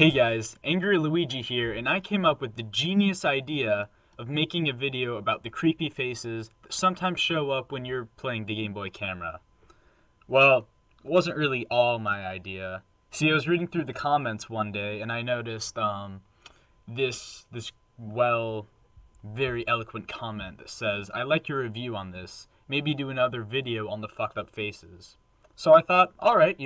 Hey guys, Angry Luigi here, and I came up with the genius idea of making a video about the creepy faces that sometimes show up when you're playing the Game Boy camera. Well, it wasn't really all my idea. See, I was reading through the comments one day, and I noticed this very eloquent comment that says, "I like your review on this. Maybe do another video on the fucked up faces." So I thought, alright,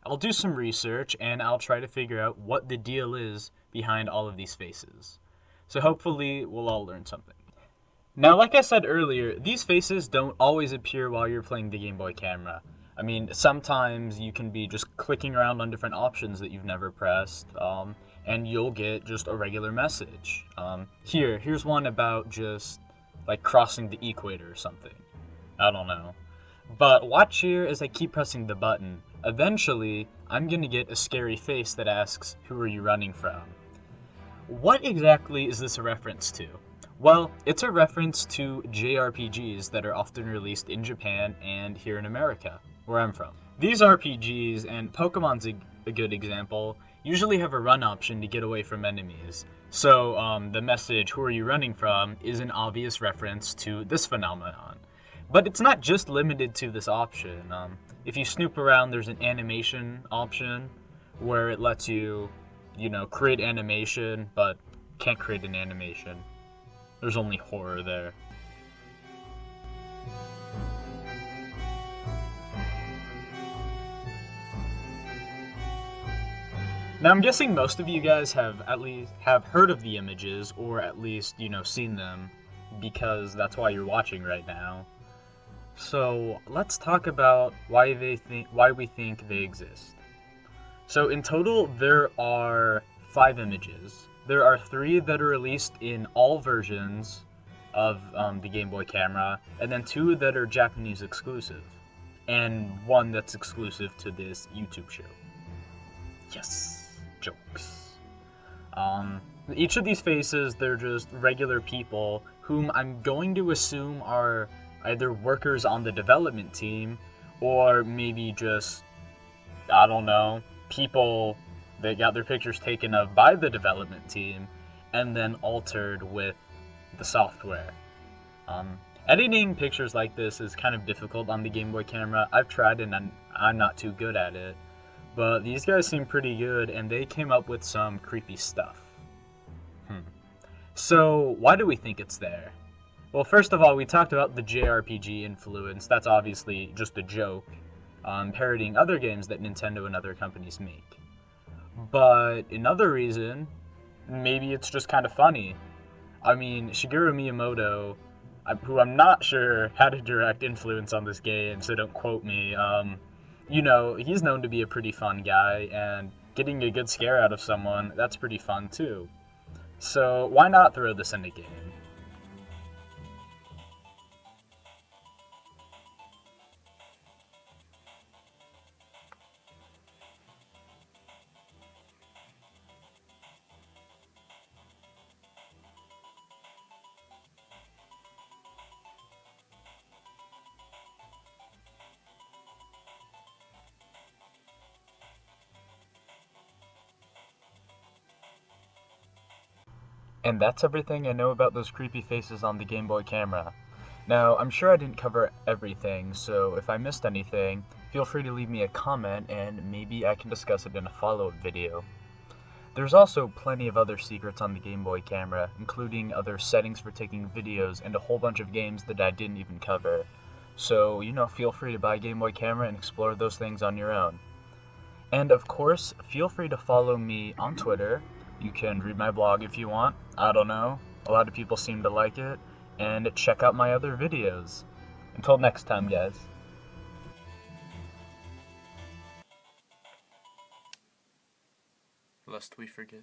I'll do some research and I'll try to figure out what the deal is behind all of these faces. So hopefully we'll all learn something. Now, like I said earlier, these faces don't always appear while you're playing the Game Boy camera. I mean, sometimes you can be just clicking around on different options that you've never pressed, and you'll get just a regular message. Here's one about just, like, crossing the equator or something. I don't know. But watch here as I keep pressing the button. Eventually, I'm gonna get a scary face that asks, "Who are you running from?" What exactly is this a reference to? Well, it's a reference to JRPGs that are often released in Japan and here in America, where I'm from. These RPGs, and Pokemon's a good example, usually have a run option to get away from enemies. So the message, "Who are you running from?" is an obvious reference to this phenomenon. But it's not just limited to this option. If you snoop around, there's an animation option where it lets you, create animation, but can't create an animation. There's only horror there. Now I'm guessing most of you guys have heard of the images, or at least, seen them, because that's why you're watching right now. So let's talk about why we think they exist. So in total, there are 5 images. There are 3 that are released in all versions of the Game Boy camera, and then 2 that are Japanese exclusive, and 1 that's exclusive to this YouTube show. Yes, jokes. Each of these faces, they're just regular people whom I'm going to assume are either workers on the development team, or maybe just, I don't know, people that got their pictures taken of by the development team and then altered with the software. Editing pictures like this is kind of difficult on the Game Boy camera. I've tried and I'm not too good at it, but these guys seem pretty good and they came up with some creepy stuff. So why do we think it's there? Well, first of all, we talked about the JRPG influence. That's obviously just a joke, parodying other games that Nintendo and other companies make. But another reason, maybe it's just kind of funny. I mean, Shigeru Miyamoto, who I'm not sure had a direct influence on this game, so don't quote me, he's known to be a pretty fun guy, and getting a good scare out of someone, that's pretty fun too. So why not throw this in a game? And that's everything I know about those creepy faces on the Game Boy camera. Now, I'm sure I didn't cover everything, so if I missed anything, feel free to leave me a comment and maybe I can discuss it in a follow-up video. There's also plenty of other secrets on the Game Boy camera, including other settings for taking videos and a whole bunch of games that I didn't even cover. So, feel free to buy a Game Boy camera and explore those things on your own. And of course, feel free to follow me on Twitter. You can read my blog if you want. I don't know. A lot of people seem to like it. And check out my other videos. Until next time, guys. Lest we forget.